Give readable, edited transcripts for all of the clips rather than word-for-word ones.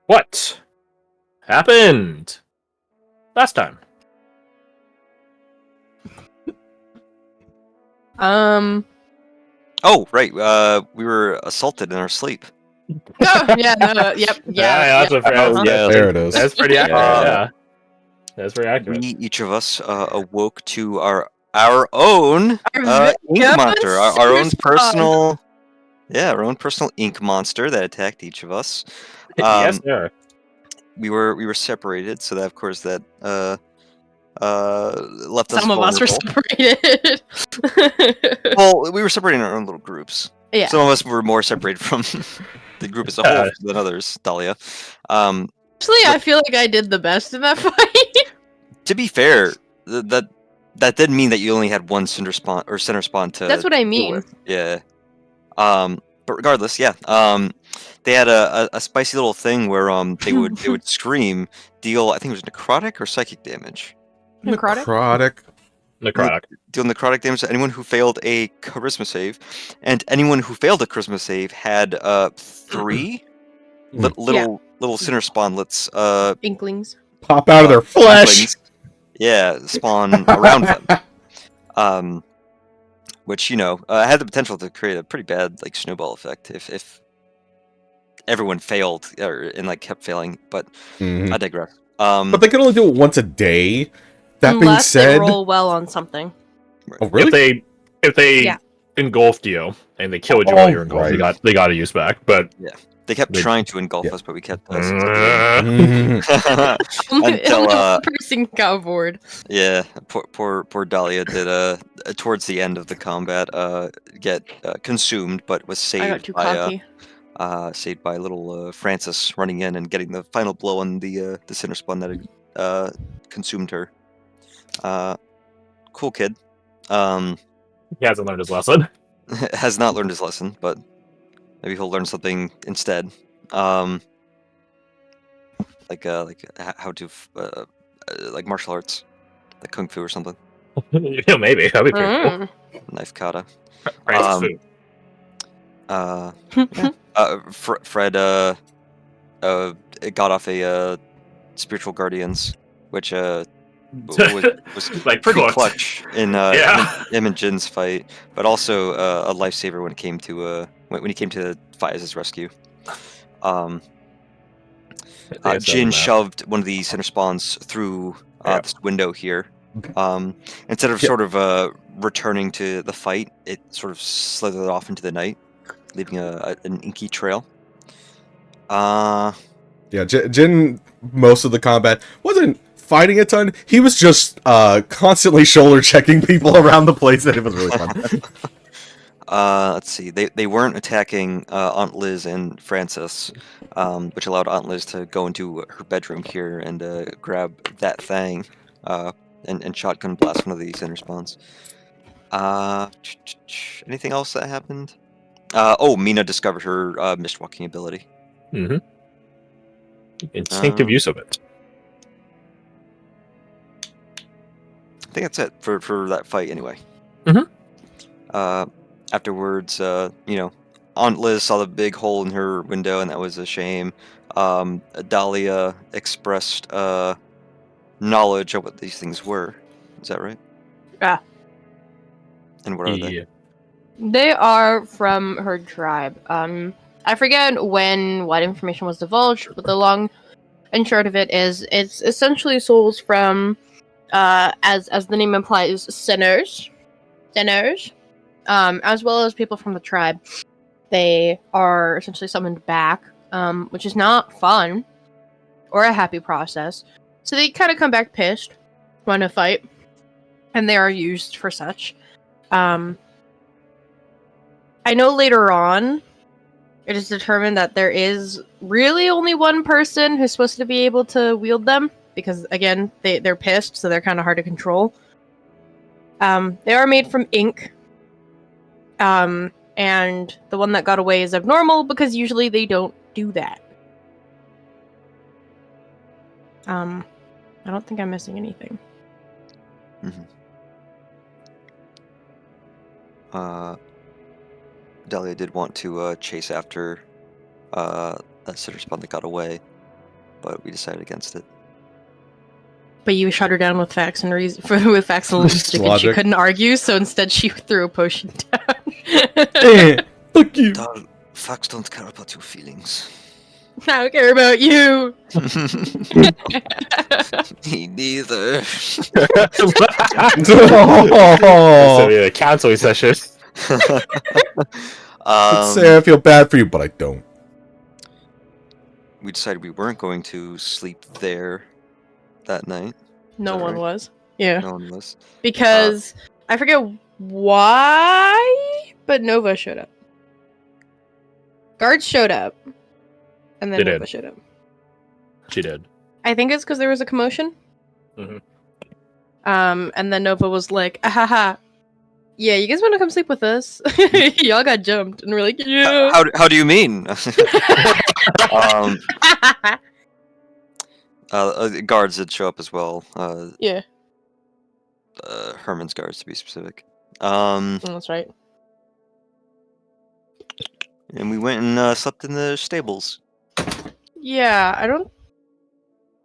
What happened last time? Oh, right. We were assaulted in our sleep. Oh, yeah, no, yep, yeah. There it is. That's pretty accurate. Yeah, that's very We accurate. each of us awoke to our own Our ink monster, our own spawn. personal, our own personal ink monster that attacked each of us. Yes, sir. We were separated, so that of course that left us Some of us were vulnerable. separated. Well, we were separated in our own little groups. Yeah. Some of us were more separated from the group as a whole than others, Dahlia. Actually, I feel like I did the best in that fight. To be fair, that didn't mean that you only had one center spawn to. That's what I deal mean. with. Yeah. But regardless, yeah. They had a spicy little thing where they would scream, deal, I think it was necrotic or psychic damage. Necrotic? Necrotic. Deal necrotic damage to anyone who failed a charisma save, and anyone who failed a charisma save had 3 little center spawnlets Inklings. Pop out of their flesh. inklings, spawn around them. Which had the potential to create a pretty bad snowball effect if everyone failed and kept failing. But I digress. But they can only do it once a day. That being Unless said, they roll well on something. Oh, really? If they engulfed you and they killed you while you were engulfed, right. they got to use back. But they kept trying to engulf us, but we kept us Only until one person got bored. yeah, poor Dahlia did towards the end of the combat get consumed, but was I got saved too by cocky. little Francis running in and getting the final blow on the cinder spawn that had consumed her. Cool kid. He hasn't learned his lesson. Has not learned his lesson, but maybe he'll learn something instead. Like how to like martial arts, like kung fu or something. Yeah, maybe that'd be pretty cool. Knife kata. Francis Fred got off a spiritual guardians, which was like pretty cooked. clutch in him and Jin's fight, but also a lifesaver when it came to when he came to Fiaz's rescue. Jin shoved one of the center spawns through this window here. Instead of sort of returning to the fight, it sort of slithered off into the night, leaving an inky trail. Yeah, Jin, most of the combat wasn't fighting a ton. He was just constantly shoulder checking people around the place, and it was really fun. Let's see. They weren't attacking Aunt Liz and Francis, which allowed Aunt Liz to go into her bedroom here and grab that thing and shotgun blast one of the center spawns. Anything else that happened? Mina discovered her mist walking ability. Mm-hmm. Instinctive use of it. I think that's it for that fight anyway. Mm-hmm. Afterwards, Aunt Liz saw the big hole in her window, and that was a shame. Dahlia expressed knowledge of what these things were. Is that right? Yeah. And what are they? They are from her tribe. I forget what information was divulged, but the long and short of it is, it's essentially souls from, as the name implies, sinners, as well as people from the tribe. They are essentially summoned back, which is not fun or a happy process. So they kind of come back pissed, want to fight, and they are used for such. I know later on, it is determined that there is really only one person who's supposed to be able to wield them, because again, they're pissed, so they're kind of hard to control. They are made from ink. And the one that got away is abnormal, because usually they don't do that. I don't think I'm missing anything. Dahlia did want to chase after that sitter spawn that got away, but we decided against it. But you shut her down with facts and with facts and logic, and she Logic. couldn't argue. So instead, she threw a potion down. Fuck you. Doll, facts don't care about your feelings. I don't care about you. Me neither. This Oh. will be a counseling session. Say I feel bad for you, but I don't. We decided we weren't going to sleep there that night. No Is that one right? was. Yeah. No one was. Because I forget why, but Nova showed up. Guards showed up, and then They Nova did. showed up. She did. I think it's because there was a commotion. Mhm. And then Nova was like, "Ahaha, yeah, you guys want to come sleep with us? Y'all got jumped," and we're like, "Yeah." How do you mean? Guards did show up as well. Yeah, Herman's guards to be specific. that's right. And we went and slept in the stables. Yeah, I don't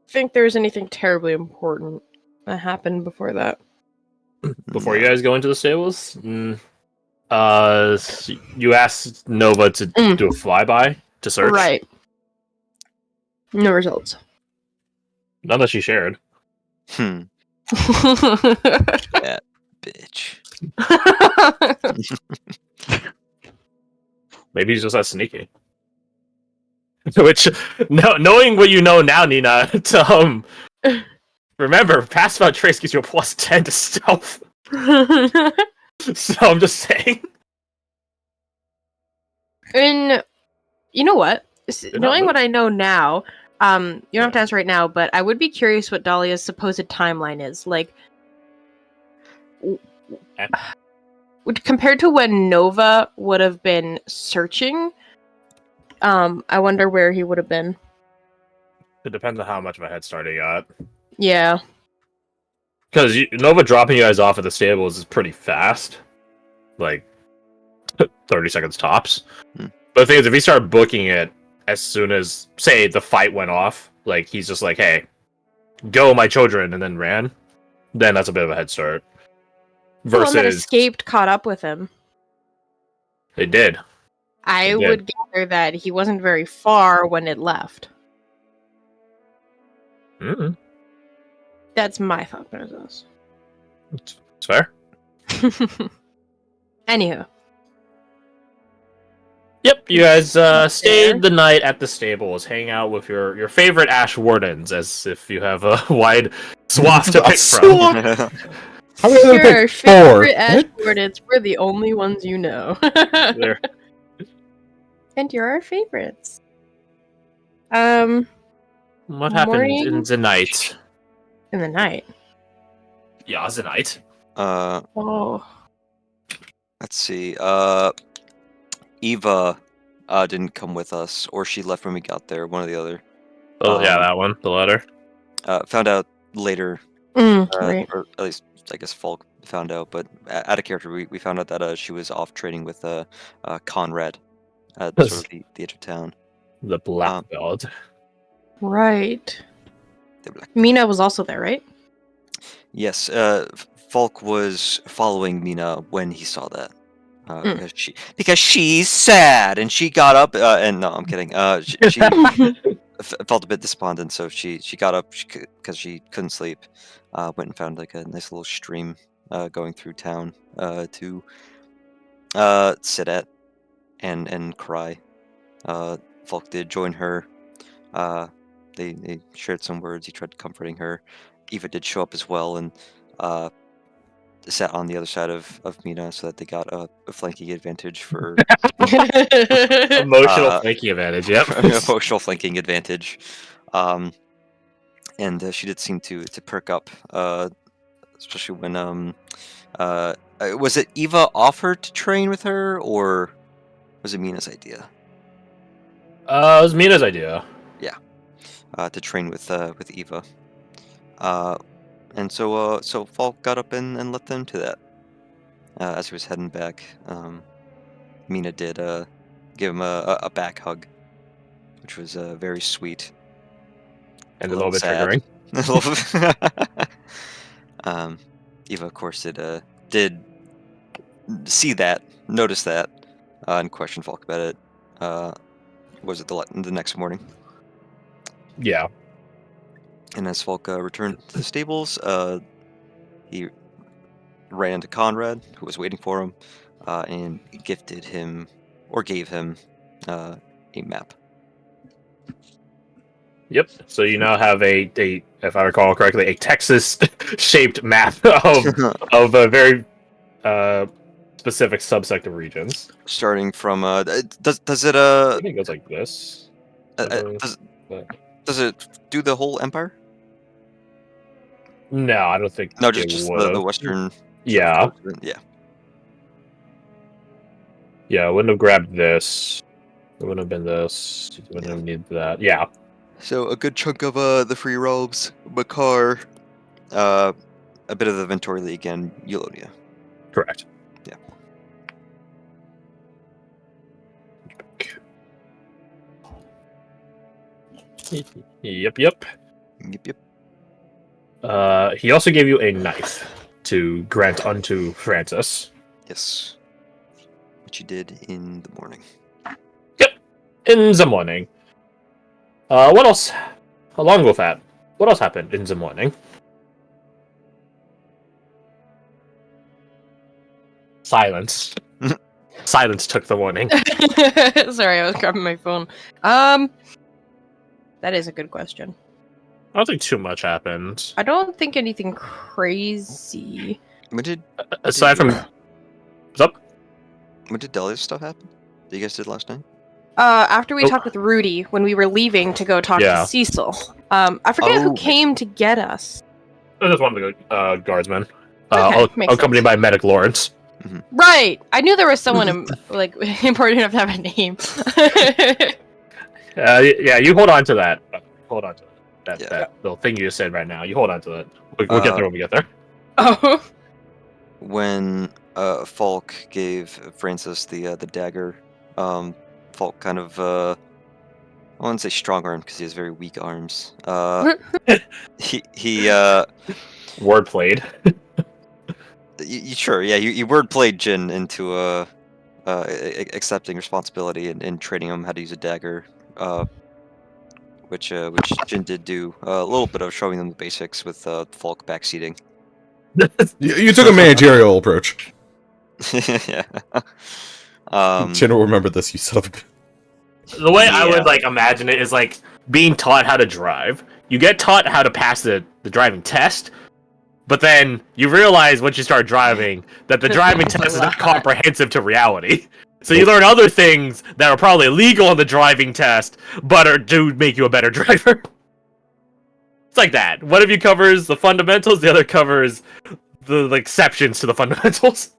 think there was anything terribly important that happened before that. Before you guys go into the stables, you asked Nova to do a flyby to search. Right. No results. None that she shared. That bitch. Maybe he's just that sneaky. Which, knowing what you know now, Nina, remember, passive about trace gives you a +10 to stealth. So I'm just saying. And you know what? not Knowing moving. what I know now, you don't have to answer right now, but I would be curious what Dahlia's supposed timeline is. Like, compared to when Nova would have been searching, I wonder where he would have been. It depends on how much of a head start he got. Yeah. Because Nova dropping you guys off at the stables is pretty fast. Like, 30 seconds tops. But the thing is, if he started booking it as soon as, say, the fight went off, like, he's just like, hey, go, my children, and then ran, then that's a bit of a head start. The one that Versus, escaped caught up with him. they did. I It did. would gather that he wasn't very far when it left. Mm-hmm. That's my thought process. It's fair. Anywho. Yep, you guys There. stayed the night at the stables, hang out with your favorite Ash Wardens, as if you have a wide swath to pick from. How many You're did I our pick? favorite 4. Ash What? Wardens. We're the only ones you know. There. And you're our favorites. What happened Morning. in the night? In the night. Yeah, the night. Oh. Let's see. Eva didn't come with us, or she left when we got there. One or the other. Oh, yeah, that one. The letter. Found out later, Right. or at least I guess Falk found out. But out of character, we found out that she was off trading with Conrad at sort of the edge of town. The Black Belt. Right. The Black- Mina was also there, right? Yes, Falk was following Mina when he saw that. Because she's sad, and she got up and no, I'm kidding. She felt a bit despondent, so she got up because she couldn't sleep. Went and found like a nice little stream going through town to sit at and cry. Falk did join her. They shared some words. He tried comforting her. Eva did show up as well, and sat on the other side of Mina so that they got a flanking advantage for Emotional flanking advantage, yep. emotional flanking advantage. And she did seem to perk up, especially when was it Eva offered to train with her, or was it Mina's idea? It was Mina's idea. To train with Eva. And so Falk got up and let them to that. As he was heading back, Mina did give him a back hug, which was very sweet. and a little bit sad. triggering. Eva, of course, did see that, notice that, and question Falk about it. Was it the next morning? Yeah. And as Falk returned to the stables, he ran into Conrad, who was waiting for him, and gifted him, or gave him, a map. Yep. So you now have a if I recall correctly, a Texas-shaped map of a very specific subsect of regions. Starting from does it I think it goes like this. does it do the whole empire? No, I don't think. No, just the would've. western. Yeah. Yeah. Yeah, I wouldn't have grabbed this. It wouldn't have been this. You wouldn't have needed that. Yeah. So a good chunk of the free robes, Makar, a bit of the Ventori League, and Eulonia. Correct. Yeah. Yep. Yep. He also gave you a knife to grant unto Francis. Yes. Which you did in the morning. Yep. In the morning. What else? Along with that, what else happened in the morning? Silence. Silence took the morning. Sorry, I was grabbing my phone. That is a good question. I don't think too much happened. I don't think anything crazy. When did Aside from... What's up? when did Dahlia's stuff happen? That you guys did last night? After we talked with Rudy, when we were leaving to go talk to Cecil. I forget who came to get us. I just wanted to go, guardsman. Okay, accompanied by Medic Lawrence. Mm-hmm. Right! I knew there was someone like important enough to have a name. Yeah, you hold on to that. Hold on to that. That little thing you just said right now. You hold on to it. We'll get there when we get there. Oh. When Falk gave Francis the dagger, Falk kind of I wouldn't say strong arm because he has very weak arms. He word played. Sure, yeah, you word played Jin into accepting responsibility and training him how to use a dagger, which Jin did do a little bit of showing them the basics with Falk backseating. You took a managerial approach. Yeah. Jin will remember this, you son of a... The way I would imagine it is like being taught how to drive. You get taught how to pass the driving test, but then you realize once you start driving that the driving test is not comprehensive to reality. So you learn other things that are probably illegal on the driving test, but do make you a better driver. It's like that. One of you covers the fundamentals, the other covers the exceptions to the fundamentals.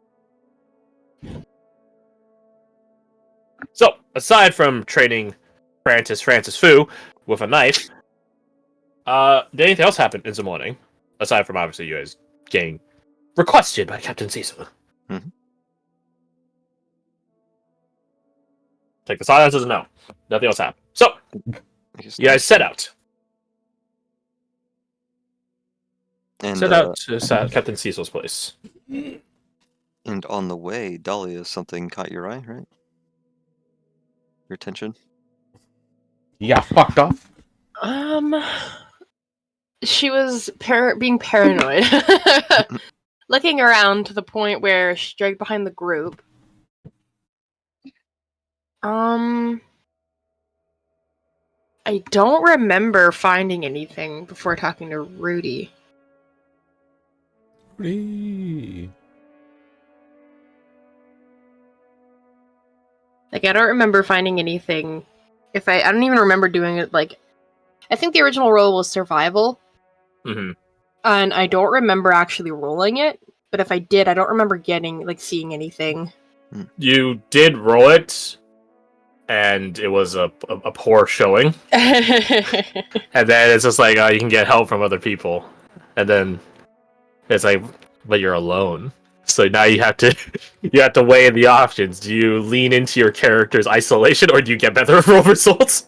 So, aside from training Francis Fu with a knife, did anything else happen in the morning? Aside from, obviously, you guys getting requested by Captain Cecil. Mm-hmm. Take the silence as a no. Nothing else happened. So, you guys set out. And, set out to Captain Cecil's place. And on the way, Dahlia, something caught your eye, right? Your attention? Yeah, fucked off. She was being paranoid. Looking around to the point where she's dragged behind the group. I don't remember finding anything before talking to Rudy. Like, I don't remember finding anything. I don't even remember doing it, I think the original roll was survival. Mm-hmm. And I don't remember actually rolling it, but if I did, I don't remember seeing anything. You did roll it, and it was a poor showing. And then it's just like, you can get help from other people. And then it's like, but you're alone. So now you have to weigh the options. Do you lean into your character's isolation, or do you get better roll results?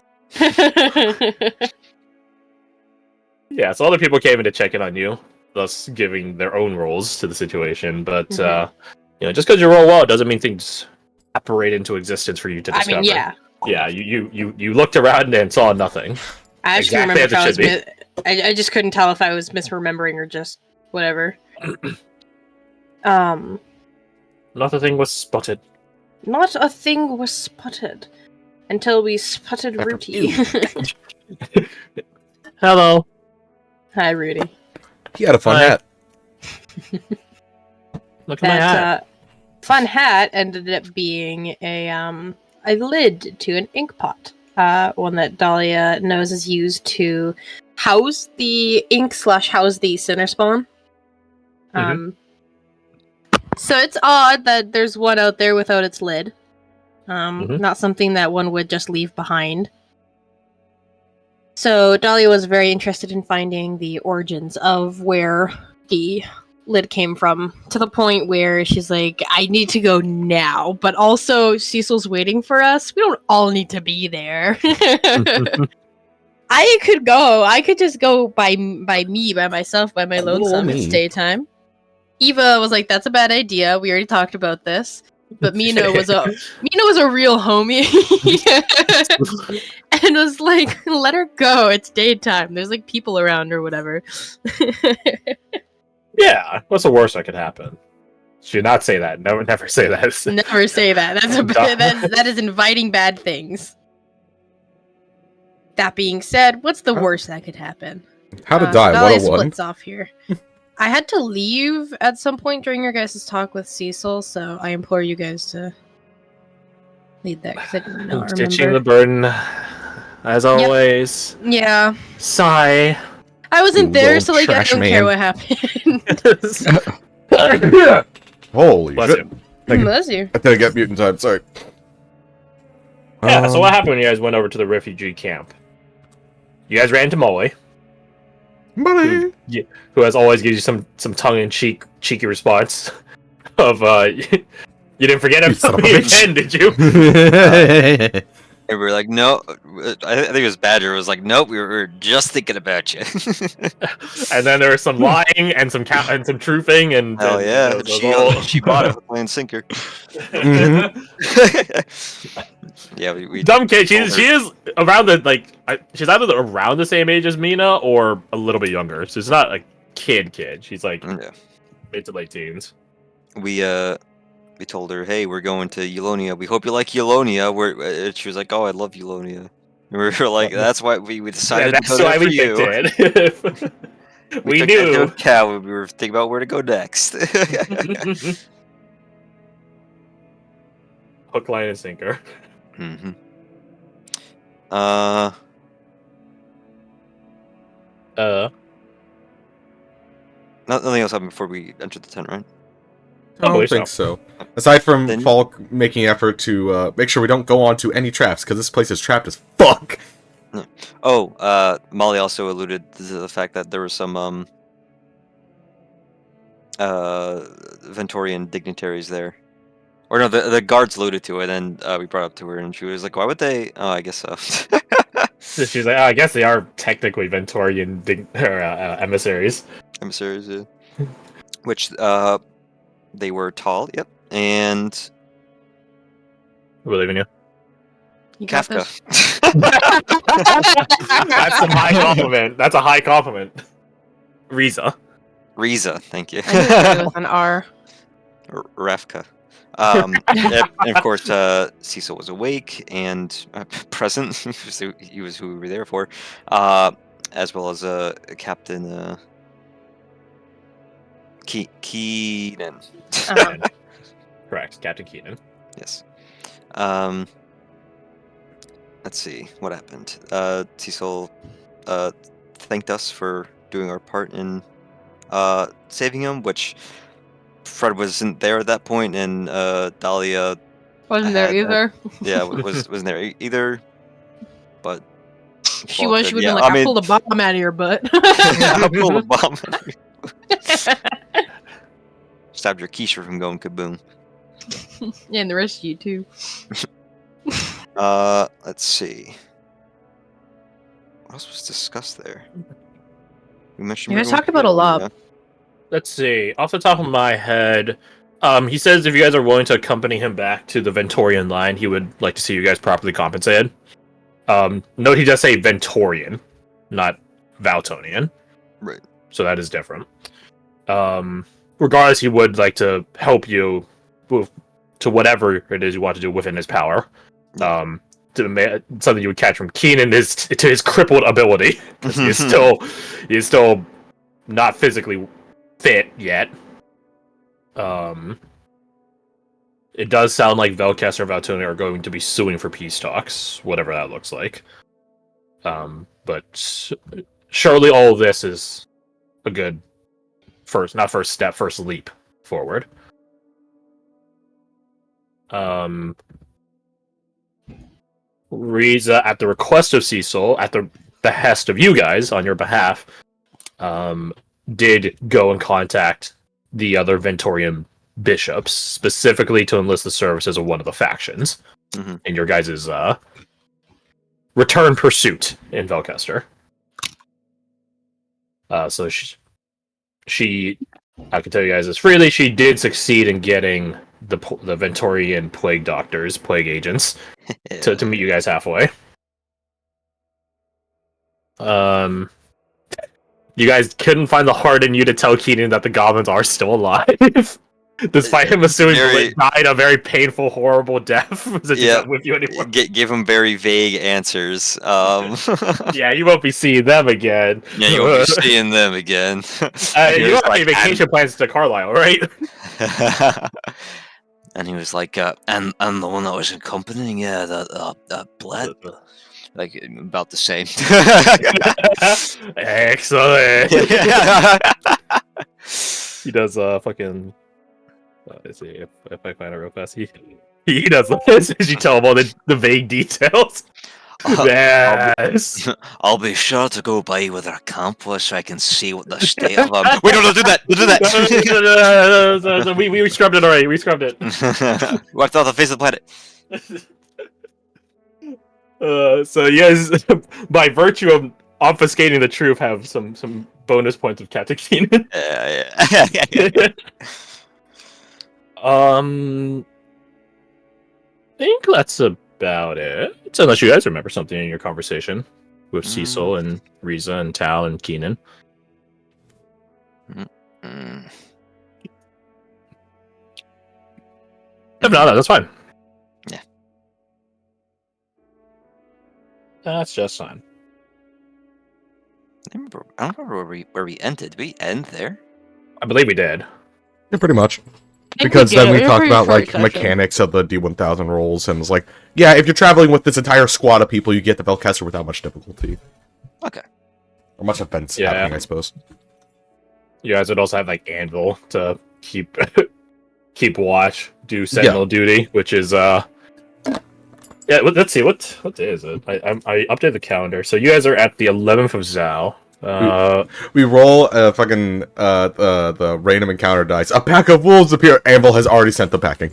Yeah, so other people came in to check in on you, thus giving their own roles to the situation. But just because you roll well doesn't mean things apparate into existence for you to discover. I mean, yeah. Yeah, you looked around and saw nothing. I actually Exactly remember as if it should be. I just couldn't tell if I was misremembering or just whatever. Not a thing was spotted. Not a thing was spotted until we spotted Rudy. Hello. Hi, Rudy. He had a fun hat. Look at my hat. Fun hat ended up being a lid to an ink pot. One that Dahlia knows is used to house the ink / house the sinner spawn. So it's odd that there's one out there without its lid. Not something that one would just leave behind. So Dahlia was very interested in finding the origins of where the lid came from, to the point where she's like, I need to go now, but also Cecil's waiting for us. We don't all need to be there. I could go. I could just go by myself, by my lonesome. It's daytime. Eva was like, that's a bad idea. We already talked about this. But Mina was a real homie. And was like, let her go. It's daytime. There's like people around or whatever. Yeah, what's the worst that could happen? Should not say that. No, never say that. Never say that. That is inviting bad things. That being said, what's the worst that could happen? How to die, Dahlia 101. splits off here. I had to leave at some point during your guys' talk with Cecil, so I implore you guys to lead that, because I did not Ditching remember. the burden, as always. Yeah. Sigh. I wasn't You there, little so like I trash don't man. care what happened. Holy Bless shit. you. Bless you. I didn't get mutant time, sorry. Yeah, so what happened when you guys went over to the refugee camp? You guys ran into Molly, Money. who as always gives you some tongue-in-cheek cheeky response of you didn't forget son of about a me bitch. again, did you? And we were like, no. I think it was Badger. Was like, nope. We were just thinking about you. And then there was some lying and some truthing and Hell and, yeah! those all- She bought it with plain sinker. Mhm. Yeah, we Dumb kid. She told her- is around the she's either around the same age as Mina or a little bit younger. So it's not like kid. She's like Yeah. mid to late teens. We told her, hey, we're going to Eulonia. We hope you like Eulonia. She was like, oh, I love Eulonia. And we were like, that's why we decided That's to go why there for we you. picked it. We took that into knew. account when we were thinking about where to go next. Hook, line, and sinker. Mm-hmm. Nothing else happened before we entered the tent, right? I don't believe think so. Aside from Falk making effort to make sure we don't go onto any traps, because this place is trapped as fuck. Oh, Molly also alluded to the fact that there was some Ventorian dignitaries there. Or no, the guards alluded to it, and we brought it up to her, and she was like, why would they? Oh, I guess so. She's like, oh, I guess they are technically Ventorian emissaries. Emissaries, yeah. Which, they were tall, yep, and We believe in you. You got Kafka. this. That's a high compliment. That's a high compliment. Riza. Thank you. I knew it was an R. Rafka. And of course, Cecil was awake and present. He was who we were there for, as well as Captain Keenan. Correct, Captain Keenan. Yes. Let's see what happened. Cecil thanked us for doing our part in saving him, which Fred wasn't there at that point, and Dahlia Wasn't there either. wasn't there either. But She was. She would have been like, I pulled a bomb out of your butt. I pulled a bomb. Stopped your Keisha from going kaboom. Yeah, and the rest of you too. Let's see. What else was discussed there? We mentioned You guys we're going talked about a lot. yeah. Let's see. Off the top of my head, he says if you guys are willing to accompany him back to the Ventorian line, he would like to see you guys properly compensated. Note he does say Ventorian, not Valtonian. Right. So that is different. Regardless, he would like to help you to whatever it is you want to do within his power. Something you would catch from Keenan is to his crippled ability, because he is still not physically fit yet. It does sound like Velkester and Valtonia are going to be suing for peace talks, whatever that looks like. But surely all of this is a good first leap forward. Riza, at the request of Cecil, at the behest of you guys on your behalf, did go and contact the other Ventorian bishops, specifically to enlist the services of one of the factions in your guys' return pursuit in Velkester. So she, I can tell you guys this freely, she did succeed in getting the Ventorian plague agents, to meet you guys halfway. You guys couldn't find the heart in you to tell Keenan that the goblins are still alive. Despite him assuming Blake died a very painful, horrible death. Not with you anymore. Give him very vague answers. Yeah, you won't be seeing them again. Yeah, you won't be seeing them again. You don't have any vacation plans to Carlisle, right? And he was like, and the one that was accompanying the blood. Like, about the same. Excellent. He does fucking... let's see if I find it real fast. He does this as you tell him all the vague details. Yes. I'll be sure to go by with our compass so I can see what the state of them. Wait, no, do that. Do that. We scrubbed it already. We scrubbed it. Wiped off the face of the planet. So yes, by virtue of obfuscating the truth, have some bonus points of Captain Keenan. Yeah. I think that's about it. It's unless you guys remember something in your conversation with Cecil and Riza and Tal and Keenan. If not, that's fine. Yeah. That's just fine. I don't remember where we ended. Did we end there? I believe we did. Yeah, pretty much. Because then we talked about like mechanics of the D1000 rolls, and it's like, yeah, if you're traveling with this entire squad of people, you get the Velkester without much difficulty. Okay. Or much offense happening, I suppose. You guys would also have like Anvil to keep watch, do sentinel duty, which is let's see, what day is it? I updated the calendar. So you guys are at the 11th of Zao. We roll a fucking the random encounter dice. A pack of wolves appear. Anvil has already sent the packing.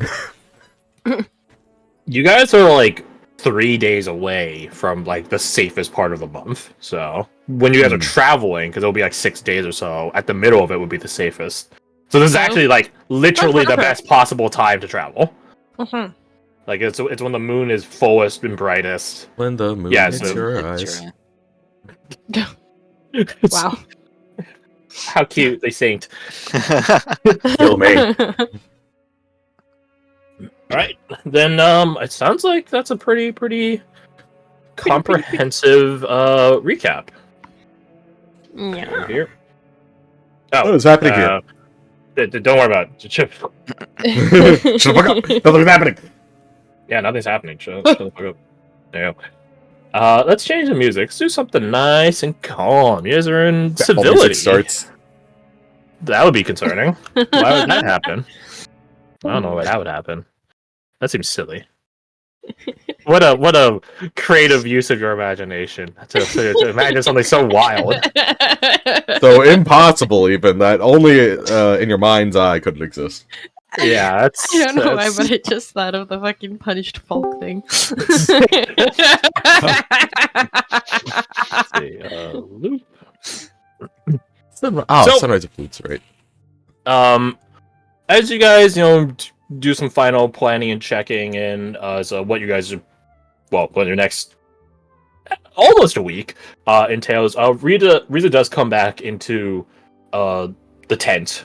You guys are like 3 days away from like the safest part of the month. So when you guys are traveling, because it'll be like 6 days or so, at the middle of it would be the safest. So this is actually like literally the best possible time to travel. Like it's when the moon is fullest and brightest. When the moon hits your eyes. Wow. How cute they synced. Kill me. Alright. Then it sounds like that's a pretty comprehensive recap. Yeah. Over here. What is happening here? Don't worry about it. Shut the fuck up. Nothing's happening. Yeah, nothing's happening. Shut the fuck up. There you go. Let's change the music. Let's do something nice and calm. You guys are in civility. Starts. That would be concerning. Why would that happen? I don't know why that would happen. That seems silly. What a creative use of your imagination to imagine something so wild. So impossible, even that only in your mind's eye could exist. Yeah, that's. I don't know why, but I just thought of the fucking punished folk thing. Loop. Sunrise of Foods, right? As you guys, do some final planning and checking in, so what you guys are, what your next almost a week entails. Riza does come back into the tent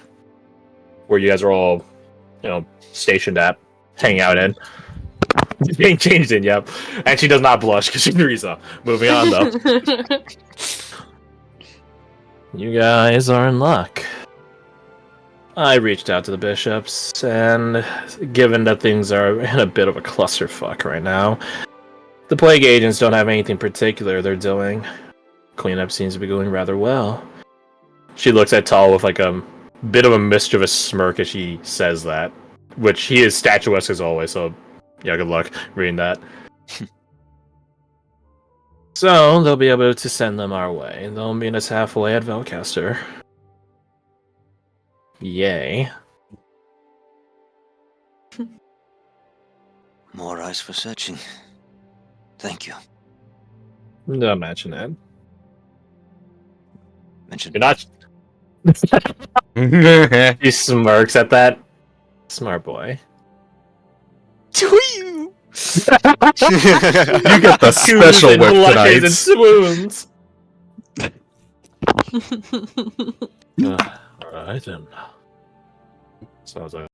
where you guys are all, stationed at, hanging out in. Being changed in, yep. And she does not blush because she's Riza. Moving on, though. You guys are in luck. I reached out to the bishops, and given that things are in a bit of a clusterfuck right now, the plague agents don't have anything particular they're doing. Cleanup seems to be going rather well. She looks at Tal with like a bit of a mischievous smirk as she says that, which he is statuesque as always, so yeah, good luck reading that. So, they'll be able to send them our way. They'll meet us halfway at Velcaster. Yay. More eyes for searching. Thank you. Don't mention that. Mention. You're not... He smirks at that. Smart boy. To you! You get the special and whip blushes tonight. and swoons. Alright then. Sounds like